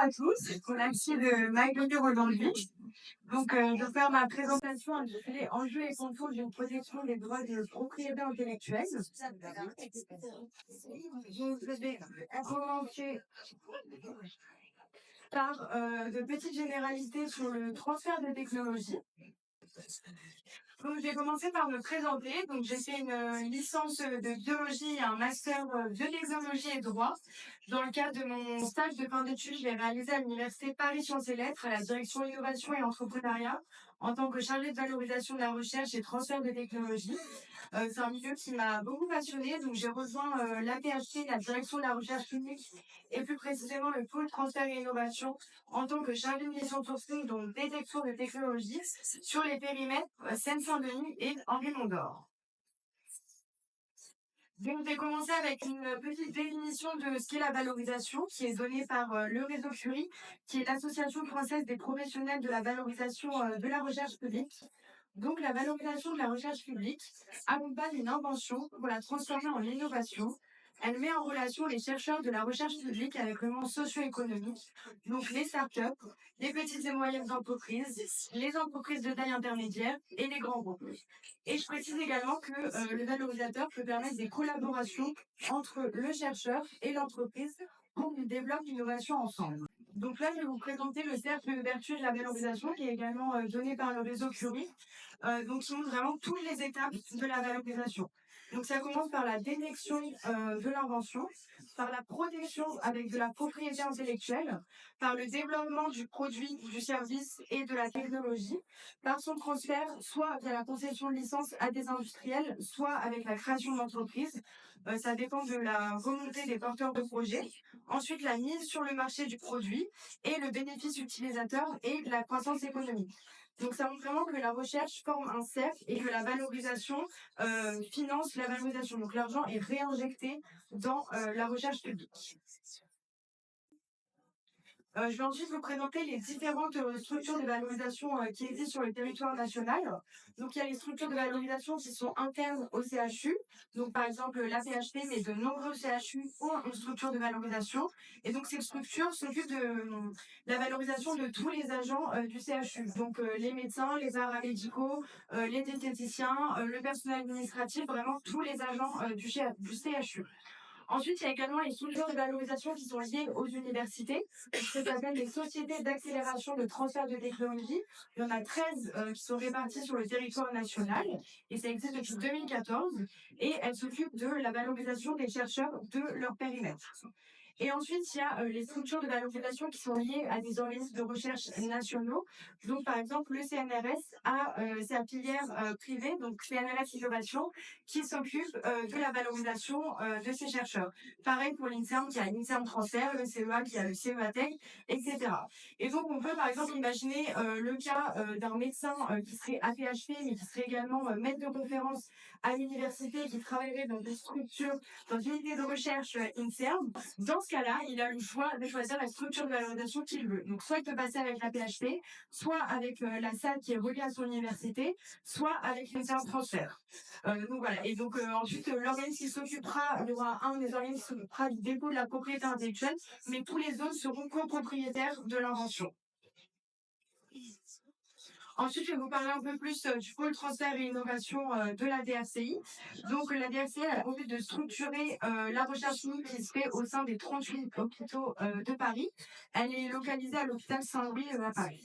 à tous, merci de m'accueillir aujourd'hui. Je vais faire ma présentation intitulée Enjeux et contours d'une protection des droits de propriété intellectuelle. Je vais commencer par de petites généralités sur le transfert de technologie. Donc, je vais commencer par me présenter. Donc, j'ai fait une licence de biologie et un master de technologie et droit. Dans le cadre de mon stage de fin d'études, je l'ai réalisé à l'université Paris Sciences et Lettres, à la direction innovation et entrepreneuriat, en tant que chargée de valorisation de la recherche et transfert de technologie. C'est un milieu qui m'a beaucoup passionnée, donc j'ai rejoint l'APHT, la direction de la recherche publique, et plus précisément le pôle transfert et innovation, en tant que chargée de mission sourcing, donc détection de technologies, sur les périmètres Seine-Saint-Denis et Henri-Mondor. Donc, je vais commencer avec une petite définition de ce qu'est la valorisation, qui est donnée par le réseau Curie, qui est l'Association française des professionnels de la valorisation de la recherche publique. Donc, la valorisation de la recherche publique accompagne une invention pour la transformer en innovation. Elle met en relation les chercheurs de la recherche publique avec le monde socio-économique, donc les startups, les petites et moyennes entreprises, les entreprises de taille intermédiaire et les grands groupes. Et je précise également que le valorisateur peut permettre des collaborations entre le chercheur et l'entreprise pour qu'ils développent l'innovation ensemble. Donc là, je vais vous présenter le cercle vertueux de la valorisation qui est également donné par le réseau Curie. Donc, qui montre vraiment toutes les étapes de la valorisation. Donc, ça commence par la détection de l'invention, par la protection avec de la propriété intellectuelle, par le développement du produit, du service et de la technologie, par son transfert, soit via la concession de licence à des industriels, soit avec la création d'entreprises. Ça dépend de la volonté des porteurs de projets. Ensuite, la mise sur le marché du produit et le bénéfice utilisateur et la croissance économique. Donc, ça montre vraiment que la recherche forme un cercle et que la valorisation finance la valorisation. Donc, l'argent est réinjecté dans la recherche publique. Je vais ensuite vous présenter les différentes structures de valorisation qui existent sur le territoire national. Donc, il y a les structures de valorisation qui sont internes au CHU. Donc, par exemple, l'APHP, mais de nombreux CHU ont une structure de valorisation. Et donc, cette structure s'occupe de la valorisation de tous les agents du CHU. Donc, les médecins, les paramédicaux, les diététiciens, le personnel administratif, vraiment tous les agents du CHU. Ensuite, il y a également les structures de valorisation qui sont liées aux universités. Ça s'appelle les sociétés d'accélération de transfert de technologie. Il y en a 13 qui sont réparties sur le territoire national et ça existe depuis 2014 et elles s'occupent de la valorisation des chercheurs de leur périmètre. Et ensuite, il y a les structures de valorisation qui sont liées à des organismes de recherche nationaux. Donc, par exemple, le CNRS a sa filière privée, donc CNRS Innovation, qui s'occupe de la valorisation de ses chercheurs. Pareil pour l'INSERM, qui a l'INSERM Transfert, le CEA qui a le CEA Tech, etc. Et donc, on peut par exemple imaginer le cas d'un médecin qui serait APHP, mais qui serait également maître de conférence à l'université, qui travaillerait dans des structures, dans une unité de recherche INSERM. Dans ce cas-là, il a le choix de choisir la structure de valorisation qu'il veut. Donc, soit il peut passer avec la PHP, soit avec la salle qui est reliée à son université, soit avec l'INSERM Transfert. Donc voilà. Et donc ensuite, l'organisme qui s'occupera, il y aura un des organismes qui s'occupera du dépôt de la propriété intellectuelle, mais tous les autres seront copropriétaires de l'invention. Ensuite, je vais vous parler un peu plus du pôle transfert et innovation de la DRCI. Donc, la DRCI a pour but de structurer la recherche clinique qui se fait au sein des 38 hôpitaux de Paris. Elle est localisée à l'hôpital Saint-Louis à Paris.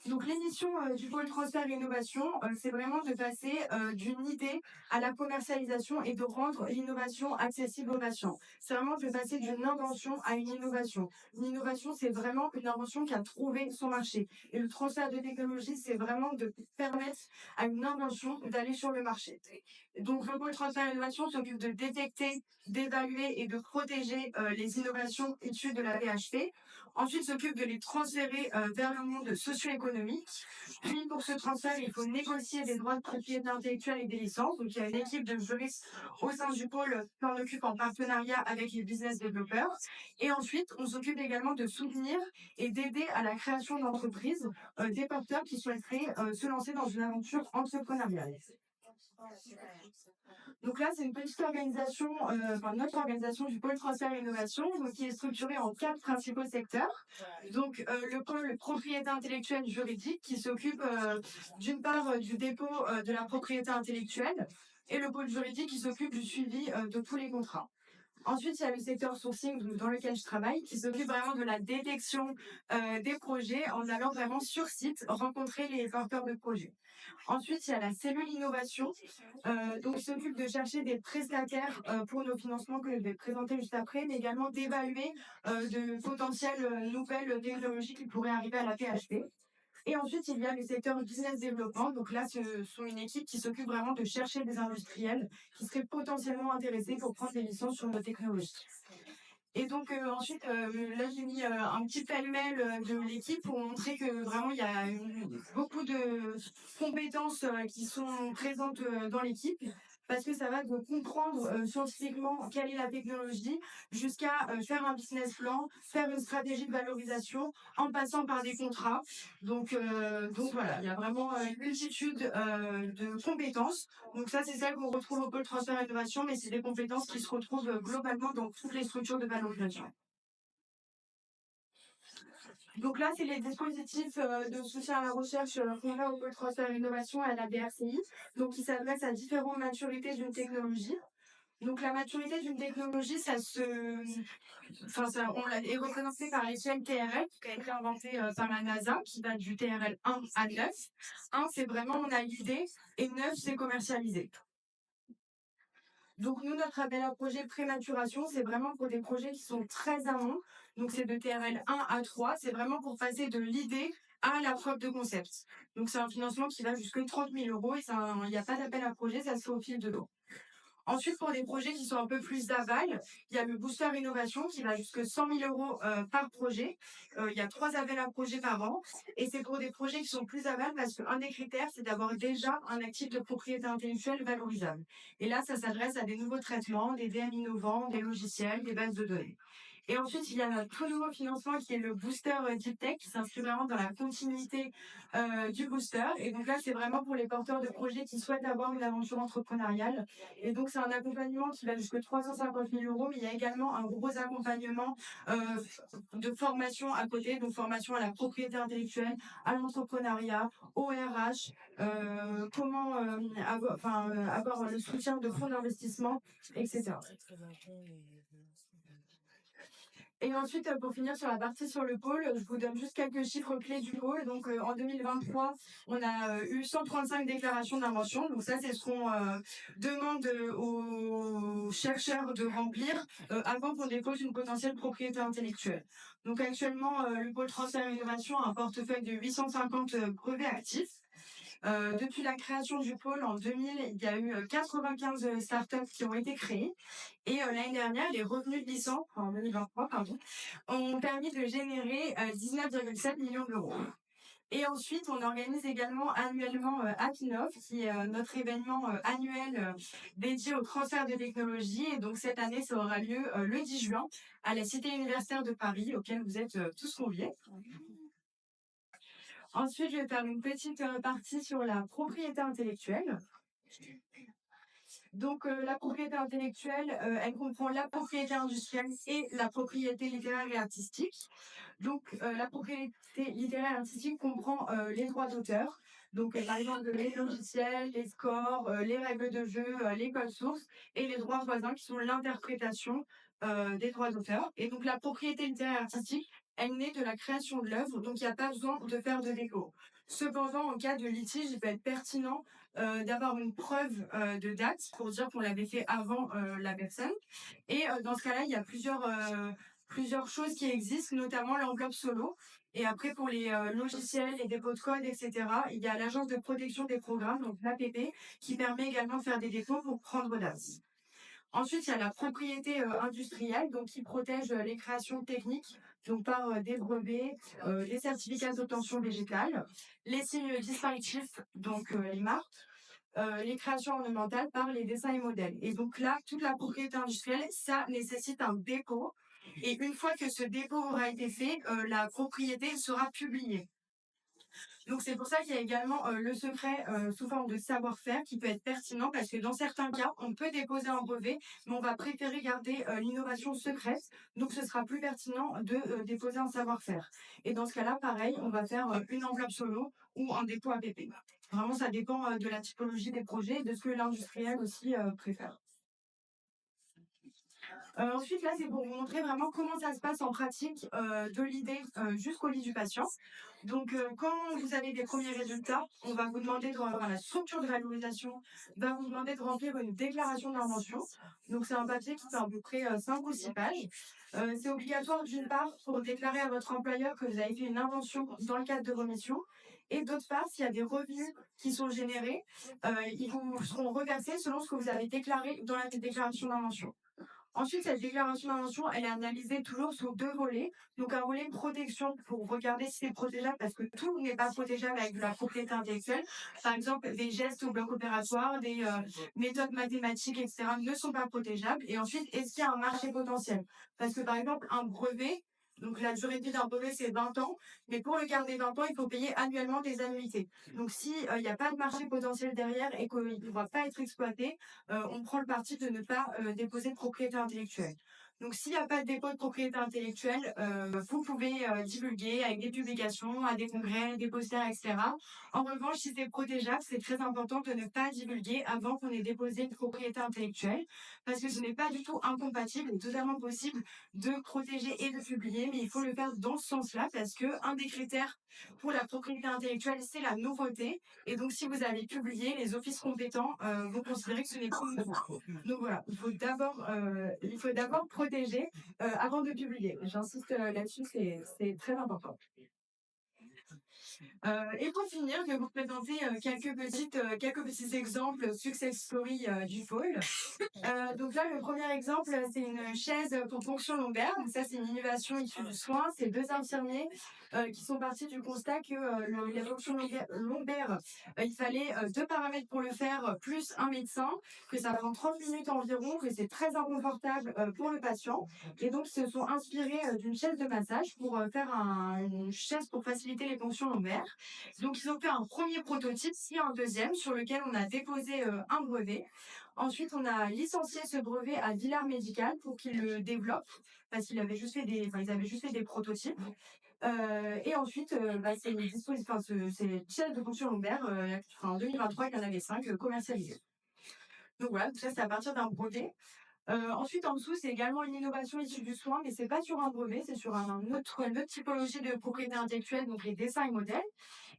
Donc, l'émission du pôle transfert et innovation, c'est vraiment de passer d'une idée à la commercialisation et de rendre l'innovation accessible aux patients. C'est vraiment de passer d'une invention à une innovation. Une innovation, c'est vraiment une invention qui a trouvé son marché. Et le transfert de technologie, c'est vraiment de permettre à une invention d'aller sur le marché. Donc, le pôle transfert et innovation s'occupe de détecter, d'évaluer et de protéger les innovations issues de la PHP. Ensuite, s'occupe de les transférer vers le monde socio-économique. Puis, pour ce transfert, il faut négocier des droits de propriété intellectuelle et des licences. Donc, il y a une équipe de juristes au sein du pôle qui en occupe en partenariat avec les business développeurs. Et ensuite, on s'occupe également de soutenir et d'aider à la création d'entreprises des porteurs qui souhaiteraient se lancer dans une aventure entrepreneuriale. Donc là, c'est une petite organisation, enfin notre organisation du pôle transfert et innovation, donc qui est structurée en 4 principaux secteurs. Donc le pôle propriété intellectuelle juridique qui s'occupe d'une part du dépôt de la propriété intellectuelle et le pôle juridique qui s'occupe du suivi de tous les contrats. Ensuite, il y a le secteur sourcing dans lequel je travaille, qui s'occupe vraiment de la détection des projets en allant vraiment sur site rencontrer les porteurs de projets. Ensuite, il y a la cellule innovation, donc qui s'occupe de chercher des prestataires pour nos financements que je vais présenter juste après, mais également d'évaluer de potentielles nouvelles technologies qui pourraient arriver à la PHP. Et ensuite, il y a le secteur business développement. Donc là, ce sont une équipe qui s'occupe vraiment de chercher des industriels qui seraient potentiellement intéressés pour prendre des licences sur nos technologies. Et donc ensuite, là j'ai mis un petit pêle-mêle de l'équipe pour montrer que vraiment il y a beaucoup de compétences qui sont présentes dans l'équipe. Parce que ça va de comprendre scientifiquement quelle est la technologie jusqu'à faire un business plan, faire une stratégie de valorisation en passant par des contrats. Donc voilà, il y a vraiment une multitude de compétences. Donc ça, c'est celle qu'on retrouve au pôle transfert et innovation, mais c'est des compétences qui se retrouvent globalement dans toutes les structures de valorisation. Donc là, c'est les dispositifs de soutien à la recherche qu'on a au pôle transfert et innovation à la BRCI, donc qui s'adressent à différentes maturités d'une technologie. Donc la maturité d'une technologie, est représenté par l'échelle TRL, qui a été inventée par la NASA, qui va du TRL 1 à 9. 1, c'est vraiment on a l'idée, et 9, c'est commercialisé. Donc nous, notre appel à projet prématuration, c'est vraiment pour des projets qui sont très amont. Donc c'est de TRL 1 à 3, c'est vraiment pour passer de l'idée à la preuve de concept. Donc c'est un financement qui va jusqu'à 30 000 euros et il n'y a pas d'appel à projet, ça se fait au fil de l'eau. Ensuite, pour des projets qui sont un peu plus d'aval, il y a le booster innovation qui va jusqu'à 100 000 euros par projet. Il y a 3 appels à projets par an. Et c'est pour des projets qui sont plus aval parce qu'un des critères, c'est d'avoir déjà un actif de propriété intellectuelle valorisable. Et là, ça s'adresse à des nouveaux traitements, des DM innovants, des logiciels, des bases de données. Et ensuite, il y a un tout nouveau financement qui est le booster Deep Tech, qui s'inscrit vraiment dans la continuité du booster. Et donc là, c'est vraiment pour les porteurs de projets qui souhaitent avoir une aventure entrepreneuriale. Et donc, c'est un accompagnement qui va jusqu'à 350 000 euros, mais il y a également un gros accompagnement de formation à côté, donc formation à la propriété intellectuelle, à l'entrepreneuriat, au RH, comment avoir le soutien de fonds d'investissement, etc. Et ensuite, pour finir sur la partie sur le pôle, je vous donne juste quelques chiffres clés du pôle. Donc, en 2023, on a eu 135 déclarations d'invention. Donc, ça, c'est ce qu'on demande aux chercheurs de remplir avant qu'on dépose une potentielle propriété intellectuelle. Donc, actuellement, le pôle transfert et innovation a un portefeuille de 850 brevets actifs. Depuis la création du pôle en 2000, il y a eu 95 startups qui ont été créées. Et l'année dernière, les revenus de licence, en 2023, pardon, ont permis de générer 19,7 millions d'euros. Et ensuite, on organise également annuellement Appinov, qui est notre événement annuel dédié au transfert de technologies. Et donc cette année, ça aura lieu le 10 juin à la Cité universitaire de Paris, auquel vous êtes tous conviés. Ensuite, je vais faire une petite partie sur la propriété intellectuelle. Donc, la propriété intellectuelle, elle comprend la propriété industrielle et la propriété littéraire et artistique. Donc, la propriété littéraire et artistique comprend les droits d'auteur. Donc, par exemple, les logiciels, les scores, les règles de jeu, les codes sources et les droits voisins qui sont l'interprétation des droits d'auteur. Et donc, la propriété littéraire et artistique, elle naît de la création de l'œuvre, donc il n'y a pas besoin de faire de déco. Cependant, en cas de litige, il peut être pertinent d'avoir une preuve de date pour dire qu'on l'avait fait avant la personne. Et dans ce cas-là, il y a plusieurs choses qui existent, notamment l'enveloppe solo. Et après, pour les logiciels, les dépôts de code, etc., il y a l'Agence de protection des programmes, donc l'APP, qui permet également de faire des dépôts pour prendre date. Ensuite, il y a la propriété industrielle, donc qui protège les créations techniques, donc par des brevets, les certificats d'obtention végétale, les signes distinctifs, donc les marques, les créations ornementales par les dessins et modèles. Et donc là, toute la propriété industrielle, ça nécessite un dépôt. Et une fois que ce dépôt aura été fait, la propriété sera publiée. Donc c'est pour ça qu'il y a également le secret sous forme de savoir-faire qui peut être pertinent parce que dans certains cas, on peut déposer un brevet, mais on va préférer garder l'innovation secrète. Donc ce sera plus pertinent de déposer un savoir-faire. Et dans ce cas-là, pareil, on va faire une enveloppe solo ou un dépôt APP. Vraiment, ça dépend de la typologie des projets et de ce que l'industriel aussi préfère. Ensuite, là, c'est pour vous montrer vraiment comment ça se passe en pratique, de l'idée, jusqu'au lit du patient. Donc, quand vous avez des premiers résultats, on va vous demander de enfin, la structure de valorisation va vous demander de remplir une déclaration d'invention. Donc, c'est un papier qui fait à peu près, 5 ou 6 pages. C'est obligatoire d'une part pour déclarer à votre employeur que vous avez fait une invention dans le cadre de vos missions et d'autre part, s'il y a des revenus qui sont générés, ils vous seront reversés selon ce que vous avez déclaré dans la déclaration d'invention. Ensuite, cette déclaration d'invention, elle est analysée toujours sur 2 volets. Donc, un volet protection pour regarder si c'est protégeable parce que tout n'est pas protégeable avec de la propriété intellectuelle. Par exemple, des gestes au bloc opératoire, des méthodes mathématiques, etc. ne sont pas protégeables. Et ensuite, est-ce qu'il y a un marché potentiel? Parce que, par exemple, un brevet, donc la durée de vie d'un brevet, c'est 20 ans. Mais pour le garder 20 ans, il faut payer annuellement des annuités. Donc, si il n'y a pas de marché potentiel derrière et qu'il ne va pas être exploité, on prend le parti de ne pas déposer de propriété intellectuelle. Donc, s'il n'y a pas de dépôt de propriété intellectuelle, vous pouvez divulguer avec des publications, à des congrès, des posters, etc. En revanche, si c'est protégeable, c'est très important de ne pas divulguer avant qu'on ait déposé une propriété intellectuelle, parce que ce n'est pas du tout incompatible et totalement possible de protéger et de publier, mais il faut le faire dans ce sens-là, parce que un des critères pour la propriété intellectuelle, c'est la nouveauté. Et donc, si vous avez publié, les offices compétents vont considérer que ce n'est pas nouveau. Donc voilà, il faut d'abord protéger avant de publier. J'insiste là-dessus, c'est très important. Et pour finir, je vais vous présenter quelques petits exemples success story du pôle. Donc là, le premier exemple, c'est une chaise pour ponction lombaire. Donc ça, c'est une innovation issue du soin. C'est deux infirmiers qui sont partis du constat que les ponctions lombaires, il fallait deux paramètres pour le faire, plus un médecin, que ça prend 30 minutes environ, que c'est très inconfortable pour le patient. Et donc, ils se sont inspirés d'une chaise de massage pour faire une chaise pour faciliter les ponctions lombaires. Donc, ils ont fait un premier prototype, puis un deuxième, sur lequel on a déposé un brevet. Ensuite, on a licencié ce brevet à Villars Médical pour qu'ils le développent, parce qu'ils avaient juste fait ils avaient juste fait des prototypes. Et ensuite, c'est chaise de fonction lombaire, en 2023, il y en avait 5 commercialisées. Donc voilà, tout ça, c'est à partir d'un brevet. Ensuite, en dessous, c'est également une innovation issue du soin, mais c'est pas sur un brevet, c'est sur une autre typologie de propriété intellectuelle, donc les dessins et modèles.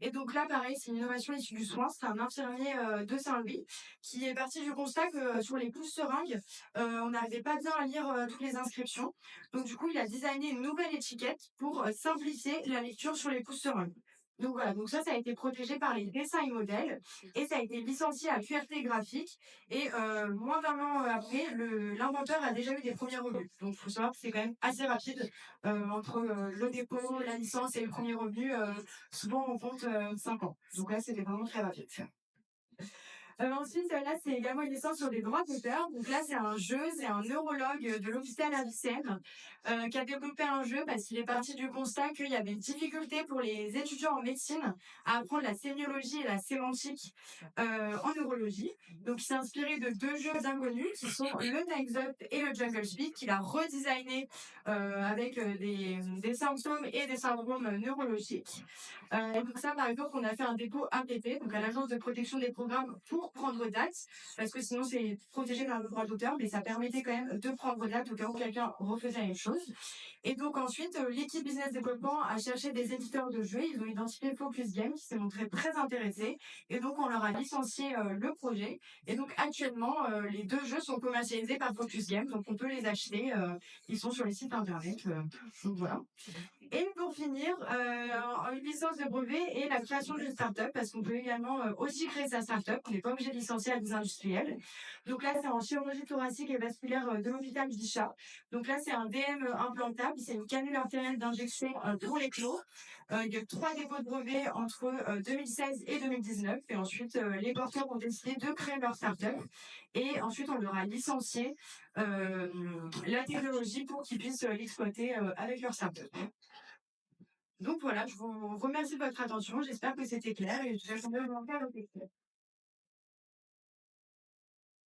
Et donc là, pareil, c'est une innovation issue du soin. C'est un infirmier de Saint-Louis qui est parti du constat que sur les pouces seringues, on n'arrivait pas bien à lire toutes les inscriptions. Donc du coup, il a designé une nouvelle étiquette pour simplifier la lecture sur les pouces seringues. Donc voilà, donc ça a été protégé par les dessins et modèles et ça a été licencié à QRT Graphique et moins d'un an après, l'inventeur a déjà eu des premiers revenus. Donc, il faut savoir que c'est quand même assez rapide entre le dépôt, la licence et le premier revenu. Souvent, on compte 5 ans. Donc là, c'était vraiment très rapide. Ensuite, là, c'est également une licence sur les droits d'auteur. Donc là, c'est un jeu, c'est un neurologue de l'hôpital Avicenne qui a développé un jeu parce qu'il est parti du constat qu'il y avait une difficulté pour les étudiants en médecine à apprendre la sémiologie et la sémantique en neurologie. Donc, il s'est inspiré de deux jeux inconnus qui sont le Next Up et le Jungle Speed qu'il a redesigné avec des symptômes et des syndromes neurologiques. Et donc ça, par exemple, on a fait un dépôt APP, donc à l'Agence de protection des programmes, pour prendre date, parce que sinon c'est protégé par le droit d'auteur, mais ça permettait quand même de prendre date au cas où quelqu'un refaisait la même chose. Et donc ensuite, l'équipe business développement a cherché des éditeurs de jeux, ils ont identifié Focus Games, qui s'est montré très intéressé, et donc on leur a licencié le projet. Et donc actuellement, les deux jeux sont commercialisés par Focus Games, donc on peut les acheter, ils sont sur les sites internet, donc voilà. Et pour finir, une licence de brevet et la création d'une start-up, parce qu'on peut également aussi créer sa start-up. On n'est pas obligé de licencier à des industriels. Donc là, c'est en chirurgie thoracique et vasculaire de l'hôpital Bichat. Donc là, c'est un DM implantable, c'est une canule artérielle d'injection pour les clos. Il y a 3 dépôts de brevets entre 2016 et 2019. Et ensuite, les porteurs ont décidé de créer leur start-up. Et ensuite, on leur a licencié la technologie pour qu'ils puissent l'exploiter avec leur start-up. Donc voilà, je vous remercie de votre attention. J'espère que c'était clair et je répondrai aux commentaires.